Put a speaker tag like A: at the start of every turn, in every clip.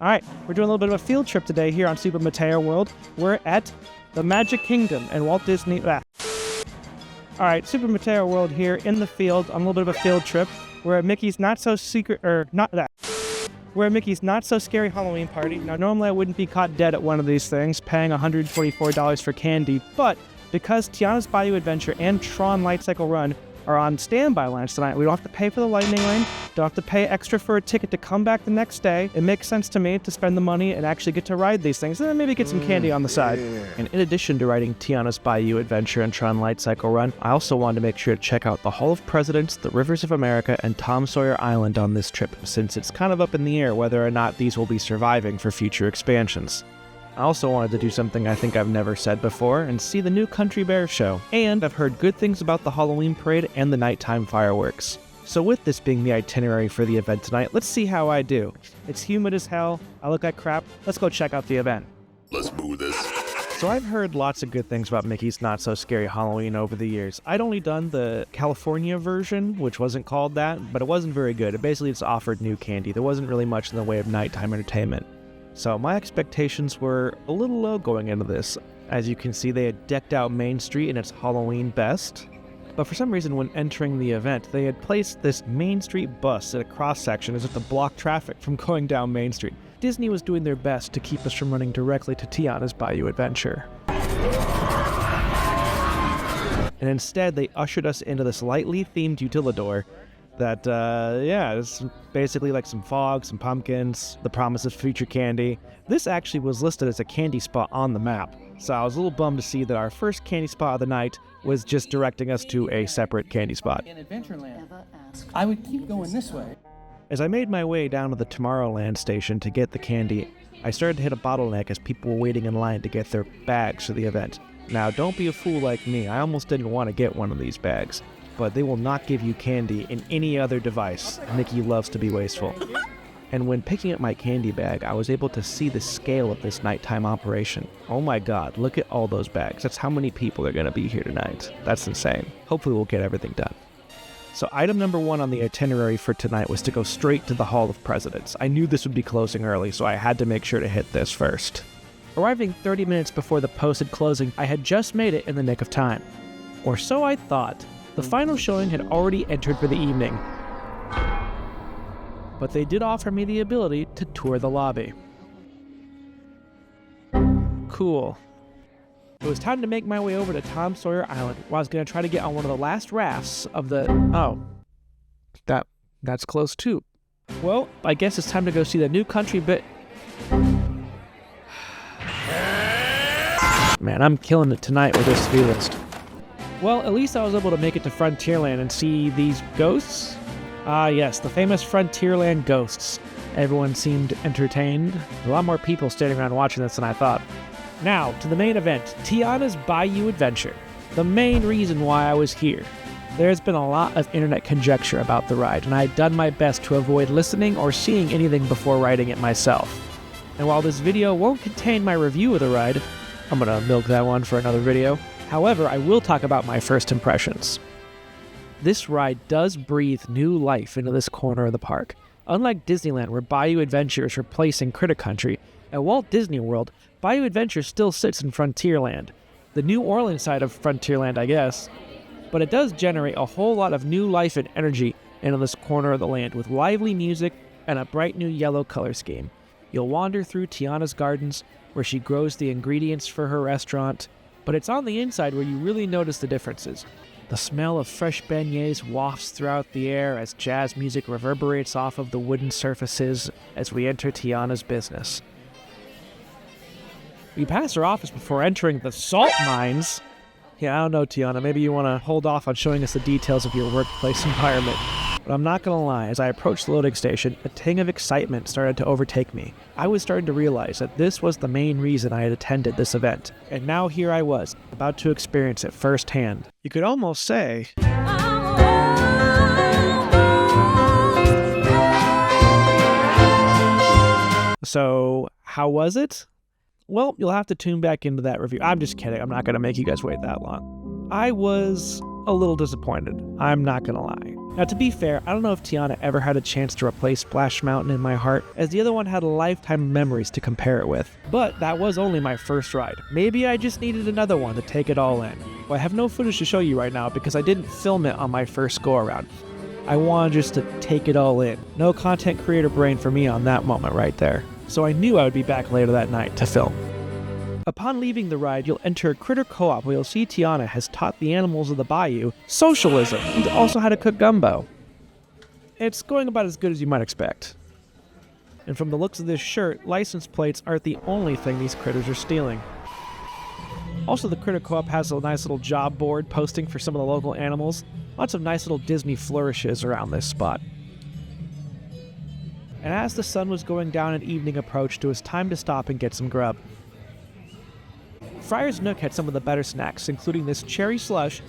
A: All right, we're doing a little bit of a field trip today here on Super Mateo World. We're at the Magic Kingdom and Walt Disney. All right, Super Mateo World here in the field on a little bit of a field trip. We're at Mickey's Not So Scary Halloween party. Now, normally I wouldn't be caught dead at one of these things, paying $124 for candy, but because Tiana's Bayou Adventure and Tron Lightcycle Run are on standby lines tonight, we don't have to pay for the lightning lane, don't have to pay extra for a ticket to come back the next day. It makes sense to me to spend the money and actually get to ride these things, and then maybe get some candy on the side. And in addition to riding Tiana's Bayou Adventure and Tron Lightcycle Run, I also wanted to make sure to check out the Hall of Presidents, the Rivers of America, and Tom Sawyer Island on this trip, since it's kind of up in the air whether or not these will be surviving for future expansions. I also wanted to do something I think I've never said before and see the new Country Bear show. And I've heard good things about the Halloween parade and the nighttime fireworks. So with this being the itinerary for the event tonight, let's see how I do. It's humid as hell, I look like crap, let's go check out the event.
B: Let's move this.
A: So I've heard lots of good things about Mickey's Not So Scary Halloween over the years. I'd only done the California version, which wasn't called that, but it wasn't very good. It basically just offered new candy. There wasn't really much in the way of nighttime entertainment. So my expectations were a little low going into this. As you can see, they had decked out Main Street in its Halloween best. But for some reason, when entering the event, they had placed this Main Street bus at a cross-section as if to block traffic from going down Main Street. Disney was doing their best to keep us from running directly to Tiana's Bayou Adventure. And instead, they ushered us into this lightly themed utilidor that, it's basically like some fog, some pumpkins, the promise of future candy. This actually was listed as a candy spot on the map, so I was a little bummed to see that our first candy spot of the night was just directing us to a separate candy spot.
C: In Adventureland, I would keep going this way.
A: As I made my way down to the Tomorrowland station to get the candy, I started to hit a bottleneck as people were waiting in line to get their bags for the event. Now, don't be a fool like me, I almost didn't want to get one of these bags. But they will not give you candy in any other device. Mickey loves to be wasteful. And when picking up my candy bag, I was able to see the scale of this nighttime operation. Oh my god, look at all those bags. That's how many people are going to be here tonight. That's insane. Hopefully we'll get everything done. So item number 1 on the itinerary for tonight was to go straight to the Hall of Presidents. I knew this would be closing early, so I had to make sure to hit this first. Arriving 30 minutes before the posted closing, I had just made it in the nick of time. Or so I thought. The final showing had already entered for the evening, but they did offer me the ability to tour the lobby. Cool. It was time to make my way over to Tom Sawyer Island, where I was going to try to get on one of the last rafts of the... Oh. That's close too. Well, I guess it's time to go see the new country bit... Man, I'm killing it tonight with this to-do list. Well, at least I was able to make it to Frontierland and see these ghosts. Ah yes, the famous Frontierland ghosts. Everyone seemed entertained. A lot more people standing around watching this than I thought. Now, to the main event, Tiana's Bayou Adventure. The main reason why I was here. There's been a lot of internet conjecture about the ride, and I've done my best to avoid listening or seeing anything before riding it myself. And while this video won't contain my review of the ride, I'm gonna milk that one for another video. However, I will talk about my first impressions. This ride does breathe new life into this corner of the park. Unlike Disneyland, where Bayou Adventure is replacing Critter Country, at Walt Disney World, Bayou Adventure still sits in Frontierland. The New Orleans side of Frontierland, I guess. But it does generate a whole lot of new life and energy into this corner of the land with lively music and a bright new yellow color scheme. You'll wander through Tiana's gardens, where she grows the ingredients for her restaurant, but it's on the inside where you really notice the differences. The smell of fresh beignets wafts throughout the air as jazz music reverberates off of the wooden surfaces as we enter Tiana's business. We pass her office before entering the salt mines. Yeah, I don't know, Tiana, maybe you want to hold off on showing us the details of your workplace environment. But I'm not gonna lie, as I approached the loading station, a ting of excitement started to overtake me. I was starting to realize that this was the main reason I had attended this event. And now here I was, about to experience it firsthand. You could almost say... So, how was it? Well, you'll have to tune back into that review. I'm just kidding, I'm not gonna make you guys wait that long. I was a little disappointed, I'm not gonna lie. Now to be fair, I don't know if Tiana ever had a chance to replace Splash Mountain in my heart, as the other one had a lifetime of memories to compare it with. But that was only my first ride. Maybe I just needed another one to take it all in. Well, I have no footage to show you right now because I didn't film it on my first go around. I wanted just to take it all in. No content creator brain for me on that moment right there. So I knew I would be back later that night to film. Upon leaving the ride, you'll enter a critter co-op where you'll see Tiana has taught the animals of the Bayou socialism and also how to cook gumbo. It's going about as good as you might expect. And from the looks of this shirt, license plates aren't the only thing these critters are stealing. Also, the critter co-op has a nice little job board posting for some of the local animals. Lots of nice little Disney flourishes around this spot. And as the sun was going down and evening approached, it was time to stop and get some grub. Friar's Nook had some of the better snacks, including this cherry slush,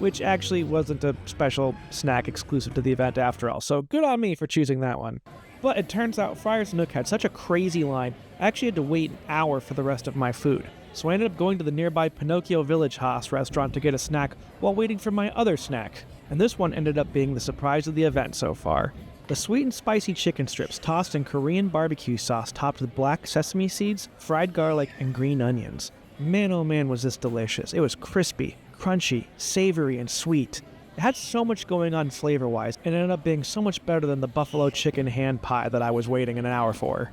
A: which actually wasn't a special snack exclusive to the event after all, so good on me for choosing that one. But it turns out Friar's Nook had such a crazy line, I actually had to wait an hour for the rest of my food. So I ended up going to the nearby Pinocchio Village Haas restaurant to get a snack while waiting for my other snack. And this one ended up being the surprise of the event so far. The sweet and spicy chicken strips tossed in Korean barbecue sauce topped with black sesame seeds, fried garlic, and green onions. Man oh man was this delicious. It was crispy, crunchy, savory, and sweet. It had so much going on flavor-wise, and it ended up being so much better than the buffalo chicken hand pie that I was waiting an hour for.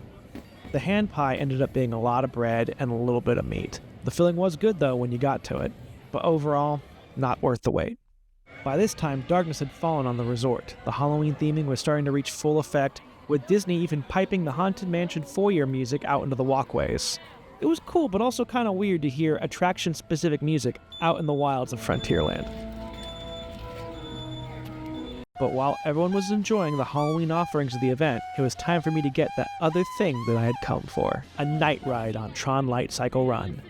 A: The hand pie ended up being a lot of bread and a little bit of meat. The filling was good though when you got to it, but overall, not worth the wait. By this time, darkness had fallen on the resort. The Halloween theming was starting to reach full effect, with Disney even piping the Haunted Mansion foyer music out into the walkways. It was cool, but also kind of weird to hear attraction-specific music out in the wilds of Frontierland. But while everyone was enjoying the Halloween offerings of the event, it was time for me to get that other thing that I had come for. A night ride on Tron Lightcycle Run.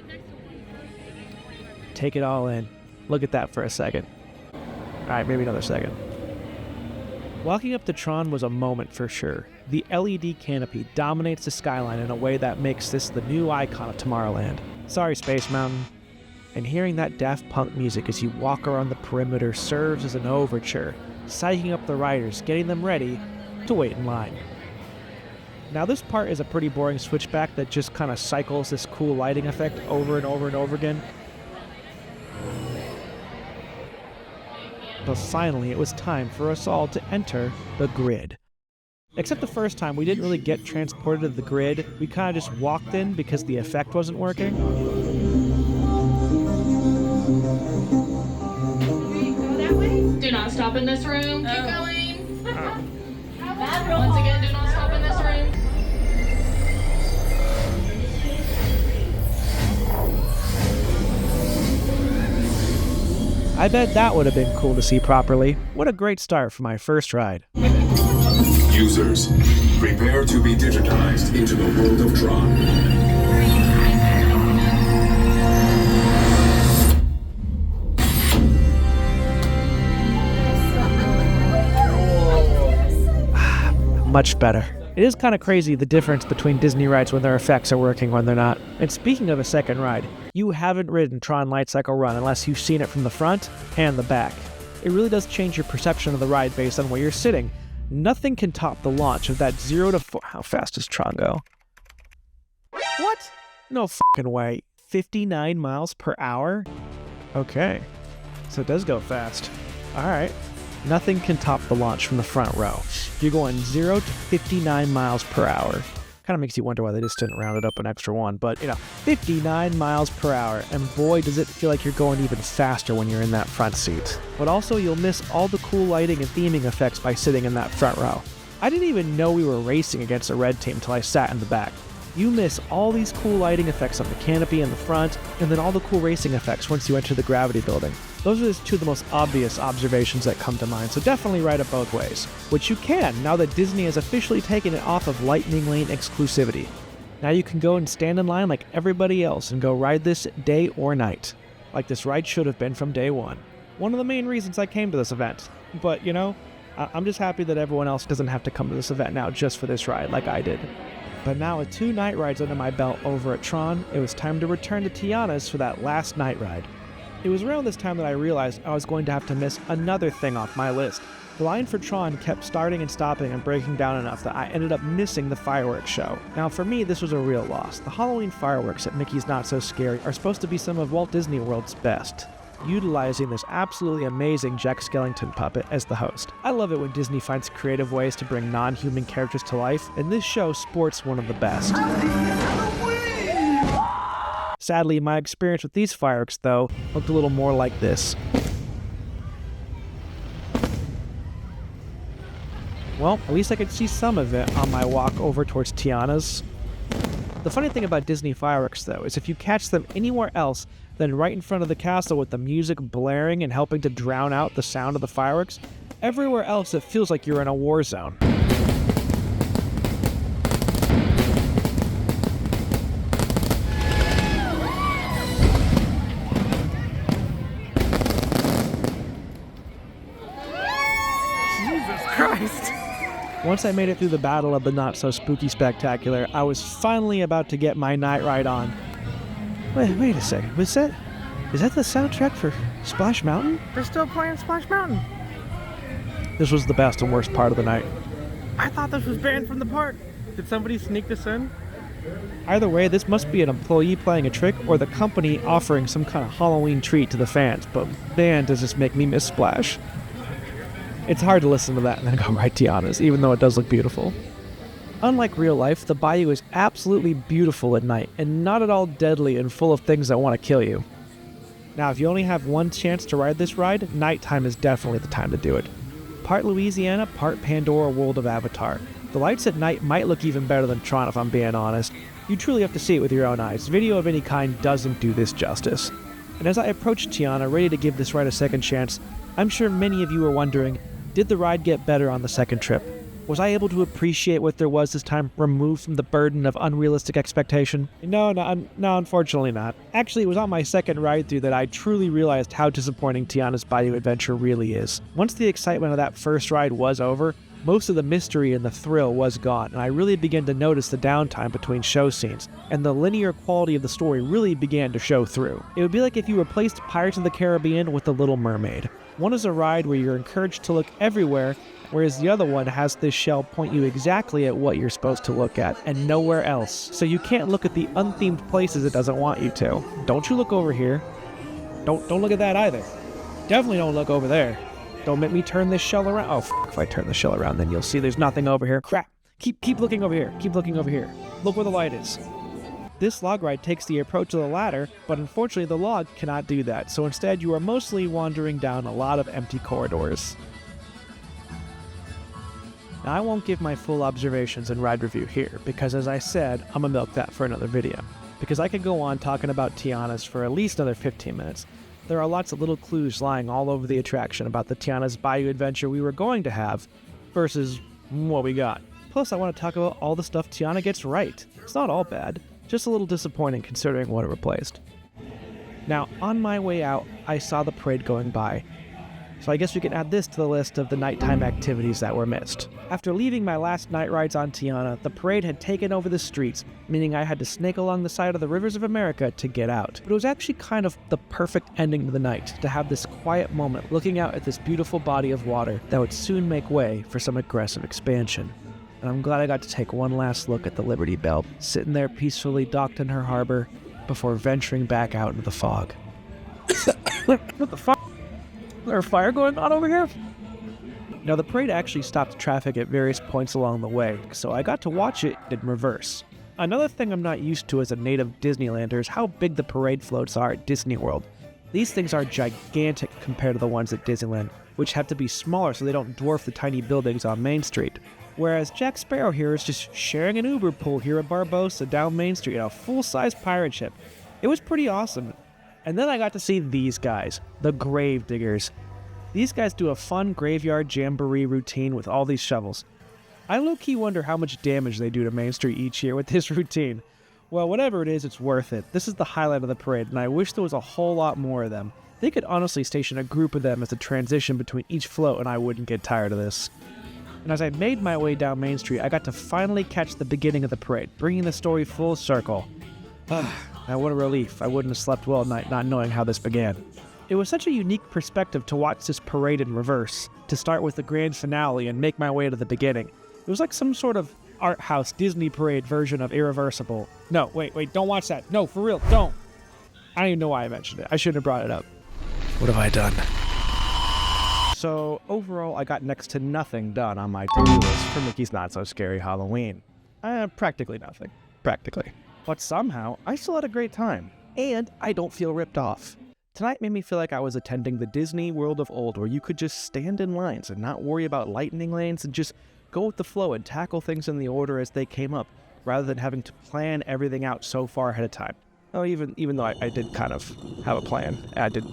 A: Take it all in. Look at that for a second. Alright, maybe another second. Walking up to Tron was a moment for sure. The LED canopy dominates the skyline in a way that makes this the new icon of Tomorrowland. Sorry, Space Mountain. And hearing that Daft Punk music as you walk around the perimeter serves as an overture, psyching up the riders, getting them ready to wait in line. Now this part is a pretty boring switchback that just kind of cycles this cool lighting effect over and over and over again. But finally it was time for us all to enter the grid. Except the first time we didn't really get transported to the grid, we kind of just walked in because the effect wasn't working.
B: Do not stop in this room. Keep going. Once again, do not stop in this room.
A: I bet that would have been cool to see properly. What a great start for my first ride.
D: Users, prepare to be digitized into the world of Tron.
A: Much better. It is kind of crazy the difference between Disney rides when their effects are working when they're not. And speaking of a second ride, you haven't ridden Tron Lightcycle Run unless you've seen it from the front and the back. It really does change your perception of the ride based on where you're sitting. Nothing can top the launch of that 0 to 4. How fast does Tron go? What? No fucking way. 59 miles per hour? Okay. So it does go fast. Alright. Nothing can top the launch from the front row. You're going 0 to 59 miles per hour. Kind of makes you wonder why they just didn't round it up an extra one, but 59 miles per hour, and boy does it feel like you're going even faster when you're in that front seat. But also you'll miss all the cool lighting and theming effects by sitting in that front row. I didn't even know we were racing against a red team until I sat in the back. You miss all these cool lighting effects on the canopy in the front, and then all the cool racing effects once you enter the gravity building. Those are just two of the most obvious observations that come to mind, so definitely ride it both ways. Which you can, now that Disney has officially taken it off of Lightning Lane exclusivity. Now you can go and stand in line like everybody else and go ride this day or night. Like this ride should have been from day one. One of the main reasons I came to this event. But, I'm just happy that everyone else doesn't have to come to this event now just for this ride like I did. But now with 2 night rides under my belt over at Tron, it was time to return to Tiana's for that last night ride. It was around this time that I realized I was going to have to miss another thing off my list. The line for Tron kept starting and stopping and breaking down enough that I ended up missing the fireworks show. Now for me, this was a real loss. The Halloween fireworks at Mickey's Not So Scary are supposed to be some of Walt Disney World's best, utilizing this absolutely amazing Jack Skellington puppet as the host. I love it when Disney finds creative ways to bring non-human characters to life, and this show sports one of the best. Sadly, my experience with these fireworks, though, looked a little more like this. Well, at least I could see some of it on my walk over towards Tiana's. The funny thing about Disney fireworks, though, is if you catch them anywhere else than right in front of the castle with the music blaring and helping to drown out the sound of the fireworks, everywhere else it feels like you're in a war zone. Jesus Christ! Once I made it through the battle of the not-so-spooky spectacular, I was finally about to get my night ride on. Wait a second, is that the soundtrack for Splash Mountain?
E: They're still playing Splash Mountain.
A: This was the best and worst part of the night.
E: I thought this was banned from the park. Did somebody sneak this in?
A: Either way, this must be an employee playing a trick or the company offering some kind of Halloween treat to the fans, but man, does this make me miss Splash. It's hard to listen to that and then go right to Tiana's, even though it does look beautiful. Unlike real life, the Bayou is absolutely beautiful at night, and not at all deadly and full of things that want to kill you. Now, if you only have one chance to ride this ride, nighttime is definitely the time to do it. Part Louisiana, part Pandora World of Avatar. The lights at night might look even better than Tron if I'm being honest. You truly have to see it with your own eyes. Video of any kind doesn't do this justice. And as I approached Tiana, ready to give this ride a second chance, I'm sure many of you are wondering, did the ride get better on the second trip? Was I able to appreciate what there was this time, removed from the burden of unrealistic expectation? No, unfortunately not. Actually, it was on my second ride through that I truly realized how disappointing Tiana's Bayou adventure really is. Once the excitement of that first ride was over, most of the mystery and the thrill was gone, and I really began to notice the downtime between show scenes, and the linear quality of the story really began to show through. It would be like if you replaced Pirates of the Caribbean with The Little Mermaid. One is a ride where you're encouraged to look everywhere, whereas the other one has this shell point you exactly at what you're supposed to look at, and nowhere else. So you can't look at the unthemed places it doesn't want you to. Don't you look over here. Don't look at that either. Definitely don't look over there. Don't make me turn this shell around. Oh, if I turn the shell around, then you'll see there's nothing over here. Crap. Keep looking over here. Keep looking over here. Look where the light is. This log ride takes the approach of the ladder, but unfortunately the log cannot do that, so instead you are mostly wandering down a lot of empty corridors. Now I won't give my full observations and ride review here, because as I said, I'm gonna milk that for another video. Because I could go on talking about Tiana's for at least another 15 minutes. There are lots of little clues lying all over the attraction about the Tiana's Bayou adventure we were going to have, versus what we got. Plus I want to talk about all the stuff Tiana gets right. It's not all bad. Just a little disappointing considering what it replaced. Now, on my way out, I saw the parade going by. So I guess we can add this to the list of the nighttime activities that were missed. After leaving my last night rides on Tiana, the parade had taken over the streets, meaning I had to snake along the side of the rivers of America to get out. But it was actually kind of the perfect ending to the night, to have this quiet moment looking out at this beautiful body of water that would soon make way for some aggressive expansion. And I'm glad I got to take one last look at the Liberty Belle, sitting there peacefully docked in her harbor, before venturing back out into the fog. What the fuck? Is there a fire going on over here? Now the parade actually stopped traffic at various points along the way, so I got to watch it in reverse. Another thing I'm not used to as a native Disneylander is how big the parade floats are at Disney World. These things are gigantic compared to the ones at Disneyland, which have to be smaller so they don't dwarf the tiny buildings on Main Street. Whereas Jack Sparrow here is just sharing an Uber pool here at Barbosa down Main Street in a full-size pirate ship. It was pretty awesome. And then I got to see these guys, the grave diggers. These guys do a fun graveyard jamboree routine with all these shovels. I low-key wonder how much damage they do to Main Street each year with this routine. Well, whatever it is, it's worth it. This is the highlight of the parade, and I wish there was a whole lot more of them. They could honestly station a group of them as a transition between each float, and I wouldn't get tired of this. And as I made my way down Main Street, I got to finally catch the beginning of the parade, bringing the story full circle. Now what a relief. I wouldn't have slept well at night not knowing how this began. It was such a unique perspective to watch this parade in reverse, to start with the grand finale and make my way to the beginning. It was like some sort of art house Disney parade version of Irreversible. No, wait, don't watch that. No, for real, don't. I don't even know why I mentioned it. I shouldn't have brought it up. What have I done? So, overall, I got next to nothing done on my to-do list for Mickey's Not So Scary Halloween. Practically nothing. Practically. But somehow, I still had a great time. And I don't feel ripped off. Tonight made me feel like I was attending the Disney World of old, where you could just stand in lines and not worry about lightning lanes and just go with the flow and tackle things in the order as they came up, rather than having to plan everything out so far ahead of time. Oh, even though I did kind of have a plan. I did.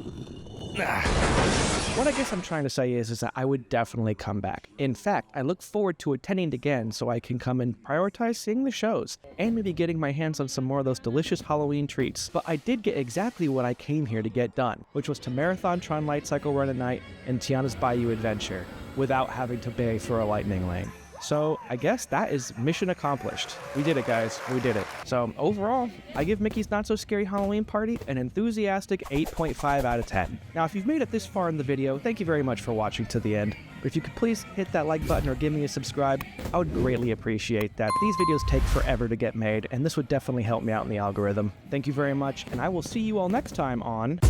A: What I guess I'm trying to say is that I would definitely come back. In fact, I look forward to attending it again so I can come and prioritize seeing the shows, and maybe getting my hands on some more of those delicious Halloween treats. But I did get exactly what I came here to get done, which was to marathon Tron Lightcycle Run at Night and Tiana's Bayou Adventure, without having to pay for a lightning lane. So I guess that is mission accomplished. We did it, guys. We did it. So overall, I give Mickey's Not So Scary Halloween Party an enthusiastic 8.5 out of 10. Now, if you've made it this far in the video, thank you very much for watching to the end. But if you could please hit that like button or give me a subscribe, I would greatly appreciate that. These videos take forever to get made, and this would definitely help me out in the algorithm. Thank you very much, and I will see you all next time on